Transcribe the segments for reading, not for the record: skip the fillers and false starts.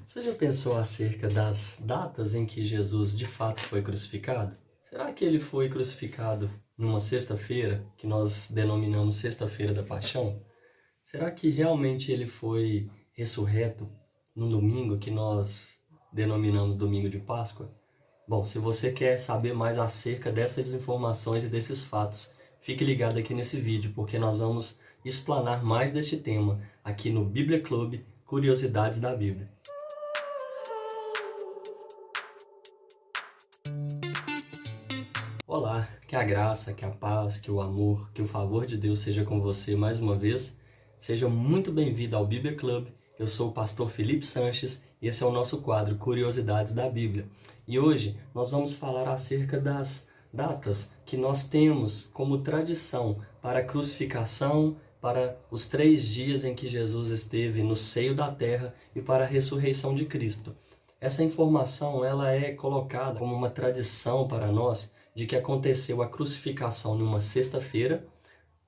Você já pensou acerca das datas em que Jesus de fato foi crucificado? Será que ele foi crucificado numa sexta-feira, que nós denominamos Sexta-feira da Paixão? Será que realmente ele foi ressurreto no domingo, que nós denominamos Domingo de Páscoa? Bom, se você quer saber mais acerca dessas informações e desses fatos, fique ligado aqui nesse vídeo, porque nós vamos explanar mais deste tema aqui no Bíblia Club Curiosidades da Bíblia. Olá, que a graça, que a paz, que o amor, que o favor de Deus seja com você mais uma vez. Seja muito bem-vindo ao Bíblia Club. Eu sou o pastor Felipe Sanches e esse é o nosso quadro Curiosidades da Bíblia. E hoje nós vamos falar acerca das datas que nós temos como tradição para a crucificação, para os 3 dias em que Jesus esteve no seio da terra e para a ressurreição de Cristo. Essa informação ela é colocada como uma tradição para nós de que aconteceu a crucificação numa sexta-feira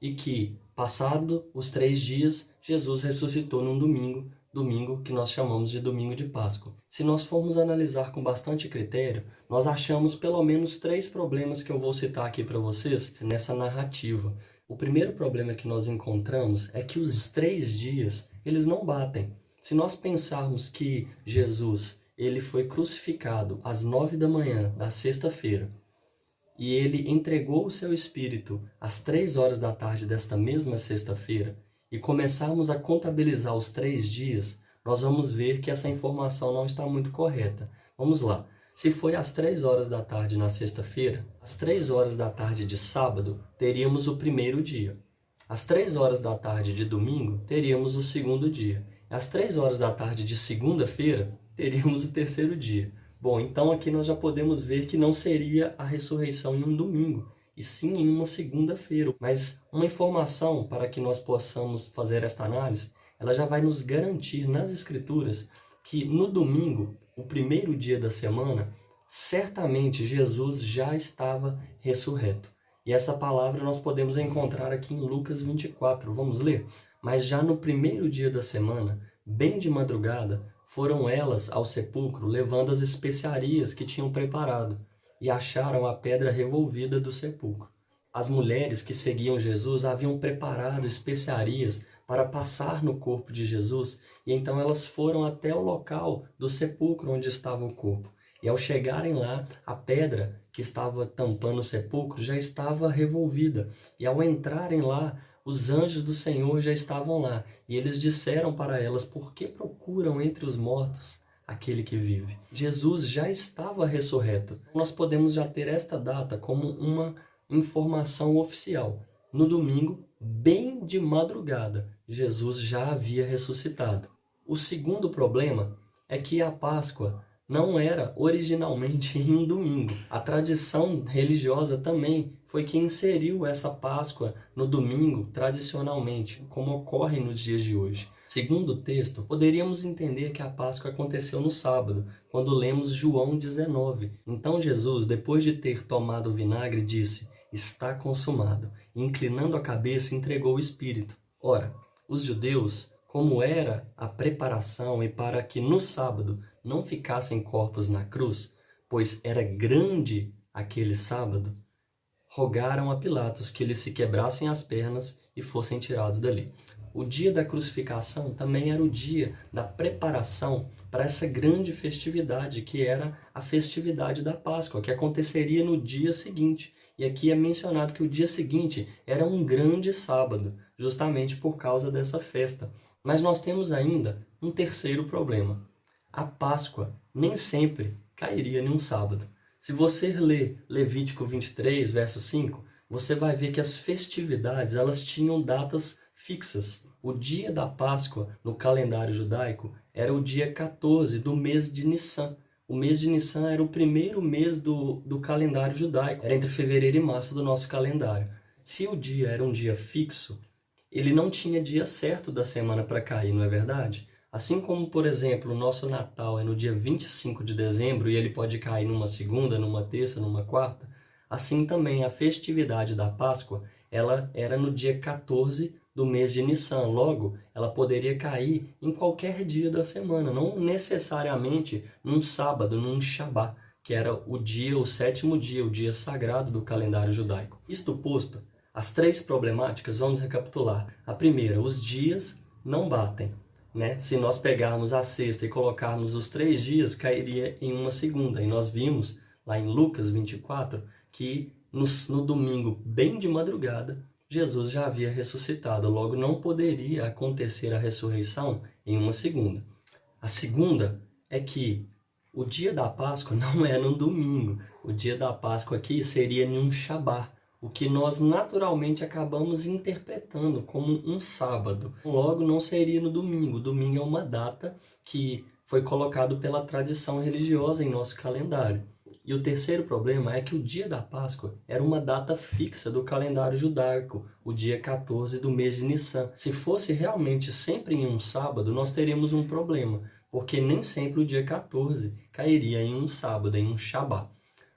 e que, passado os 3 dias, Jesus ressuscitou num domingo que nós chamamos de Domingo de Páscoa. Se nós formos analisar com bastante critério, nós achamos pelo menos 3 problemas que eu vou citar aqui para vocês nessa narrativa. O primeiro problema que nós encontramos é que os 3 dias, eles não batem. Se nós pensarmos que Jesus ele foi crucificado às 9 da manhã da sexta-feira e ele entregou o seu espírito às 3 horas da tarde desta mesma sexta-feira e começarmos a contabilizar os 3 dias, nós vamos ver que essa informação não está muito correta. Vamos lá. Se foi às 3 horas da tarde na sexta-feira, às 3 horas da tarde de sábado, teríamos o primeiro dia. Às 3 horas da tarde de domingo, teríamos o segundo dia. Às 3 horas da tarde de segunda-feira, teríamos o terceiro dia. Bom, então aqui nós já podemos ver que não seria a ressurreição em um domingo, e sim em uma segunda-feira. Mas uma informação para que nós possamos fazer esta análise, ela já vai nos garantir nas Escrituras que no domingo, o primeiro dia da semana, certamente Jesus já estava ressurreto. E essa palavra nós podemos encontrar aqui em Lucas 24. Vamos ler? Mas já no primeiro dia da semana, bem de madrugada, foram elas ao sepulcro levando as especiarias que tinham preparado e acharam a pedra revolvida do sepulcro. As mulheres que seguiam Jesus haviam preparado especiarias para passar no corpo de Jesus e então elas foram até o local do sepulcro onde estava o corpo. E ao chegarem lá, a pedra que estava tampando o sepulcro já estava revolvida. E ao entrarem lá, os anjos do Senhor já estavam lá. E eles disseram para elas: por que procuram entre os mortos aquele que vive? Jesus já estava ressurreto. Nós podemos já ter esta data como uma informação oficial. No domingo, bem de madrugada, Jesus já havia ressuscitado. O segundo problema é que a Páscoa não era originalmente em um domingo. A tradição religiosa também foi que inseriu essa Páscoa no domingo tradicionalmente, como ocorre nos dias de hoje. Segundo o texto, poderíamos entender que a Páscoa aconteceu no sábado, quando lemos João 19. Então Jesus, depois de ter tomado o vinagre, disse: está consumado. E, inclinando a cabeça, entregou o Espírito. Ora, os judeus, como era a preparação e para que no sábado não ficassem corpos na cruz, pois era grande aquele sábado, rogaram a Pilatos que eles se quebrassem as pernas e fossem tirados dali. O dia da crucificação também era o dia da preparação para essa grande festividade, que era a festividade da Páscoa, que aconteceria no dia seguinte. E aqui é mencionado que o dia seguinte era um grande sábado, justamente por causa dessa festa. Mas nós temos ainda um terceiro problema. A Páscoa nem sempre cairia em um sábado. Se você ler Levítico 23, verso 5, você vai ver que as festividades elas tinham datas fixas. O dia da Páscoa, no calendário judaico, era o dia 14 do mês de Nissan. O mês de Nissan era o primeiro mês do calendário judaico. Era entre fevereiro e março do nosso calendário. Se o dia era um dia fixo, ele não tinha dia certo da semana para cair, não é verdade? Assim como, por exemplo, o nosso Natal é no dia 25 de dezembro e ele pode cair numa segunda, numa terça, numa quarta, assim também a festividade da Páscoa, ela era no dia 14 do mês de Nissan. Logo, ela poderia cair em qualquer dia da semana, não necessariamente num sábado, num Shabá, que era o dia, o sétimo dia, o dia sagrado do calendário judaico. Isto posto, as três problemáticas, vamos recapitular. A primeira, os dias não batem, né? Se nós pegarmos a sexta e colocarmos os 3 dias, cairia em uma segunda. E nós vimos lá em Lucas 24 que no domingo, bem de madrugada, Jesus já havia ressuscitado. Logo, não poderia acontecer a ressurreição em uma segunda. A segunda é que o dia da Páscoa não é no domingo. O dia da Páscoa aqui seria em um Shabá, o que nós naturalmente acabamos interpretando como um sábado. Logo, não seria no domingo. O domingo é uma data que foi colocado pela tradição religiosa em nosso calendário. E o terceiro problema é que o dia da Páscoa era uma data fixa do calendário judaico, o dia 14 do mês de Nissan. Se fosse realmente sempre em um sábado, nós teríamos um problema, porque nem sempre o dia 14 cairia em um sábado, em um Shabá.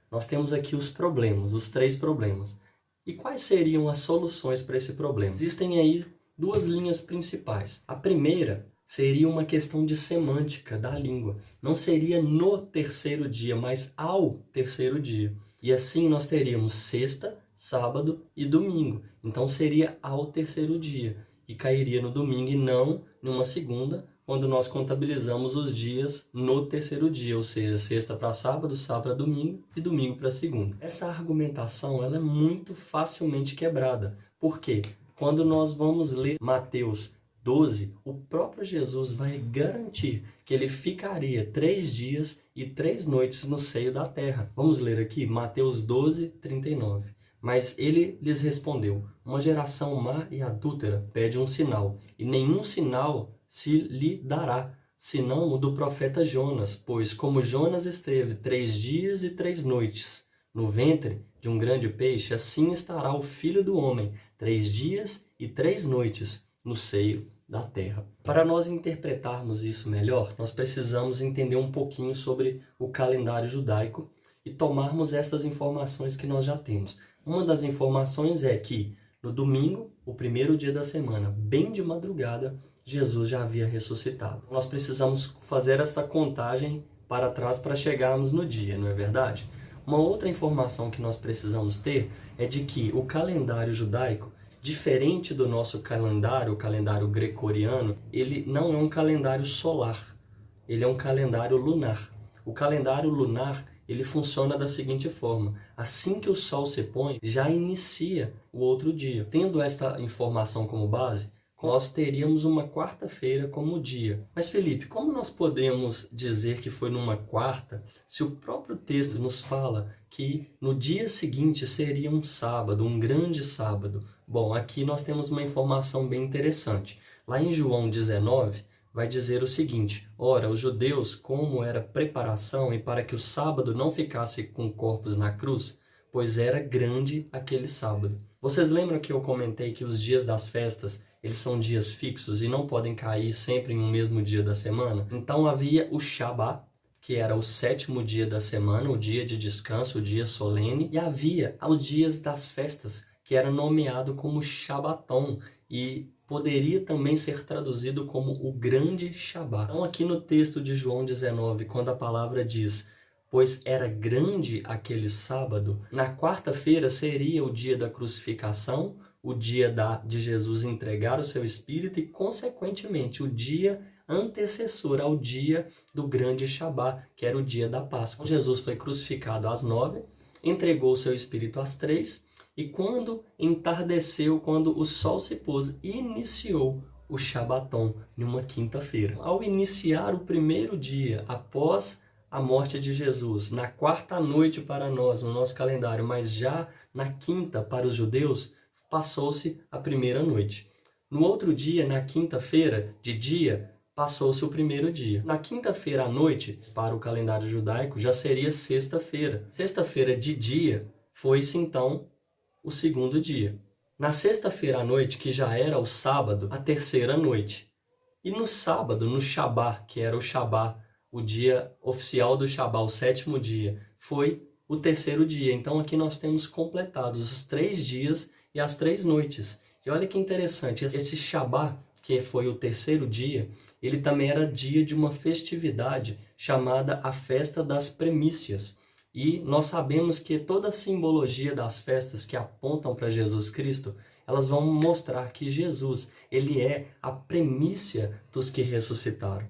Nós temos aqui os problemas, os 3 problemas. E quais seriam as soluções para esse problema? Existem aí 2 linhas principais. A primeira seria uma questão de semântica da língua. Não seria no terceiro dia, mas ao terceiro dia. E assim nós teríamos sexta, sábado e domingo. Então seria ao terceiro dia. E cairia no domingo e não numa segunda, quando nós contabilizamos os dias no terceiro dia, ou seja, sexta para sábado, sábado para domingo e domingo para segunda. Essa argumentação ela é muito facilmente quebrada. Por quê? Quando nós vamos ler Mateus 12, o próprio Jesus vai garantir que ele ficaria 3 dias e 3 noites no seio da terra. Vamos ler aqui Mateus 12, 39. Mas ele lhes respondeu: uma geração má e adúltera pede um sinal, e nenhum sinal se lhe dará, senão o do profeta Jonas. Pois como Jonas esteve 3 dias e 3 noites no ventre de um grande peixe, assim estará o Filho do Homem 3 dias e 3 noites no seio da terra. Para nós interpretarmos isso melhor, nós precisamos entender um pouquinho sobre o calendário judaico e tomarmos estas informações que nós já temos. Uma das informações é que no domingo, o primeiro dia da semana, bem de madrugada, Jesus já havia ressuscitado. Nós precisamos fazer esta contagem para trás para chegarmos no dia, não é verdade? Uma outra informação que nós precisamos ter é de que o calendário judaico, diferente do nosso calendário, o calendário gregoriano, ele não é um calendário solar, ele é um calendário lunar. O calendário lunar, ele funciona da seguinte forma: assim que o sol se põe, já inicia o outro dia. Tendo esta informação como base, nós teríamos uma quarta-feira como dia. Mas Felipe, como nós podemos dizer que foi numa quarta, se o próprio texto nos fala que no dia seguinte seria um sábado, um grande sábado? Bom, aqui nós temos uma informação bem interessante. Lá em João 19, vai dizer o seguinte: ora, os judeus, como era preparação e para que o sábado não ficasse com corpos na cruz, pois era grande aquele sábado. Vocês lembram que eu comentei que os dias das festas, eles são dias fixos e não podem cair sempre em um mesmo dia da semana? Então havia o Shabá, que era o 7º dia da semana, o dia de descanso, o dia solene, e havia os dias das festas, que era nomeado como Shabaton, e poderia também ser traduzido como o grande Shabá. Então aqui no texto de João 19, quando a palavra diz: pois era grande aquele sábado, na quarta-feira seria o dia da crucificação, o dia de Jesus entregar o seu Espírito e, consequentemente, o dia antecessor ao dia do grande Shabá, que era o dia da Páscoa. Jesus foi crucificado às 9, entregou o seu Espírito às 3, e quando entardeceu, quando o sol se pôs, iniciou o Shabaton, numa quinta-feira. Ao iniciar o primeiro dia após a morte de Jesus, na quarta noite para nós, no nosso calendário, mas já na quinta para os judeus, passou-se a primeira noite. No outro dia, na quinta-feira de dia, passou-se o primeiro dia. Na quinta-feira à noite, para o calendário judaico, já seria sexta-feira. Sexta-feira de dia, foi-se então o segundo dia. Na sexta-feira à noite, que já era o sábado, a terceira noite. E no sábado, no Shabá, que era o Shabá, o dia oficial do Shabá, o 7º dia, foi o terceiro dia. Então aqui nós temos completados os 3 dias e as 3 noites. E olha que interessante, esse Shabá, que foi o terceiro dia, ele também era dia de uma festividade chamada a Festa das Primícias. E nós sabemos que toda a simbologia das festas que apontam para Jesus Cristo, elas vão mostrar que Jesus, ele é a primícia dos que ressuscitaram.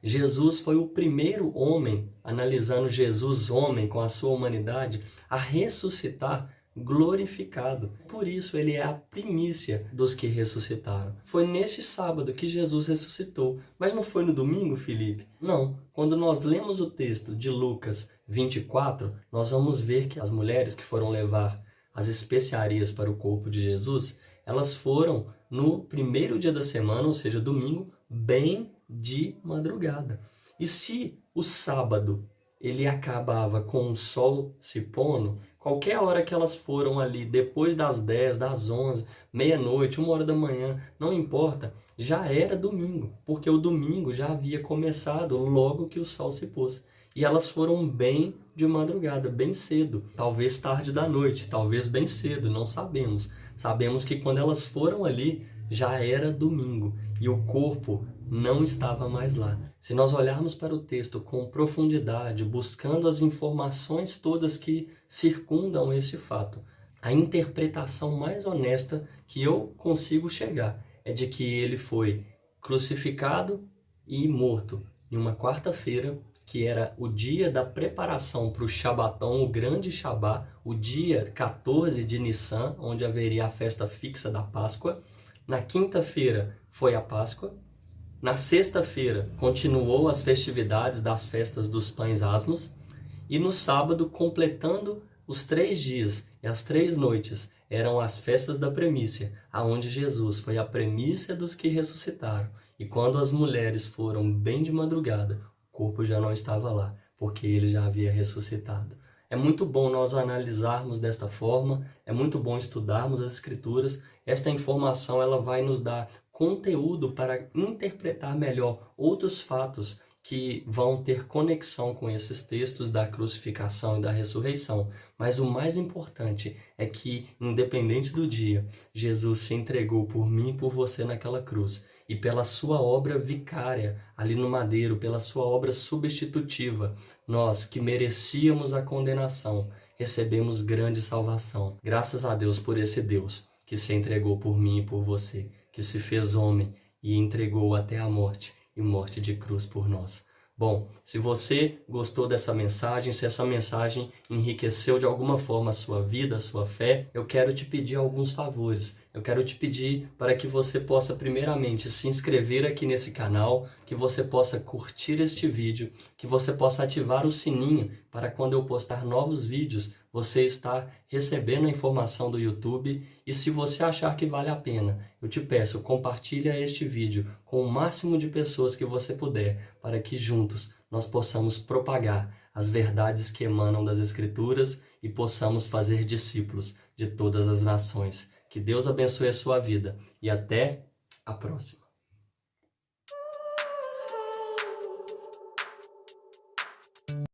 Jesus foi o primeiro homem, analisando Jesus homem com a sua humanidade, a ressuscitar glorificado. Por isso ele é a primícia dos que ressuscitaram. Foi neste sábado que Jesus ressuscitou. Mas não foi no domingo, Felipe? Não. Quando nós lemos o texto de Lucas 24, nós vamos ver que as mulheres que foram levar as especiarias para o corpo de Jesus, elas foram no primeiro dia da semana, ou seja, domingo, bem de madrugada. E se o sábado ele acabava com o sol se pondo, qualquer hora que elas foram ali, depois das 10, das 11, meia-noite, 1 hora da manhã, não importa, já era domingo, porque o domingo já havia começado logo que o sol se pôs. E elas foram bem de madrugada, bem cedo, talvez tarde da noite, talvez bem cedo, não sabemos. Sabemos que quando elas foram ali, já era domingo e o corpo não estava mais lá. Se nós olharmos para o texto com profundidade, buscando as informações todas que circundam esse fato, a interpretação mais honesta que eu consigo chegar é de que ele foi crucificado e morto em uma quarta-feira, que era o dia da preparação para o Shabatão, o grande Shabá, o dia 14 de Nissan, onde haveria a festa fixa da Páscoa. Na quinta-feira foi a Páscoa. Na sexta-feira continuou as festividades das festas dos pães asmos. E no sábado, completando os 3 dias e as 3 noites, eram as festas da primícia, aonde Jesus foi a primícia dos que ressuscitaram. E quando as mulheres foram bem de madrugada, o corpo já não estava lá, porque ele já havia ressuscitado. É muito bom nós analisarmos desta forma, é muito bom estudarmos as Escrituras. Esta informação ela vai nos dar conteúdo para interpretar melhor outros fatos que vão ter conexão com esses textos da crucificação e da ressurreição. Mas o mais importante é que, independente do dia, Jesus se entregou por mim e por você naquela cruz. E pela sua obra vicária, ali no madeiro, pela sua obra substitutiva, nós que merecíamos a condenação, recebemos grande salvação. Graças a Deus por esse Deus que se entregou por mim e por você, que se fez homem e entregou até a morte, e morte de cruz por nós. Bom, se você gostou dessa mensagem, se essa mensagem enriqueceu de alguma forma a sua vida, a sua fé, eu quero te pedir alguns favores. Eu quero te pedir para que você possa primeiramente se inscrever aqui nesse canal, que você possa curtir este vídeo, que você possa ativar o sininho para quando eu postar novos vídeos, você estar recebendo a informação do YouTube. E se você achar que vale a pena, eu te peço, compartilha este vídeo com o máximo de pessoas que você puder, para que juntos nós possamos propagar as verdades que emanam das Escrituras e possamos fazer discípulos de todas as nações. Que Deus abençoe a sua vida e até a próxima.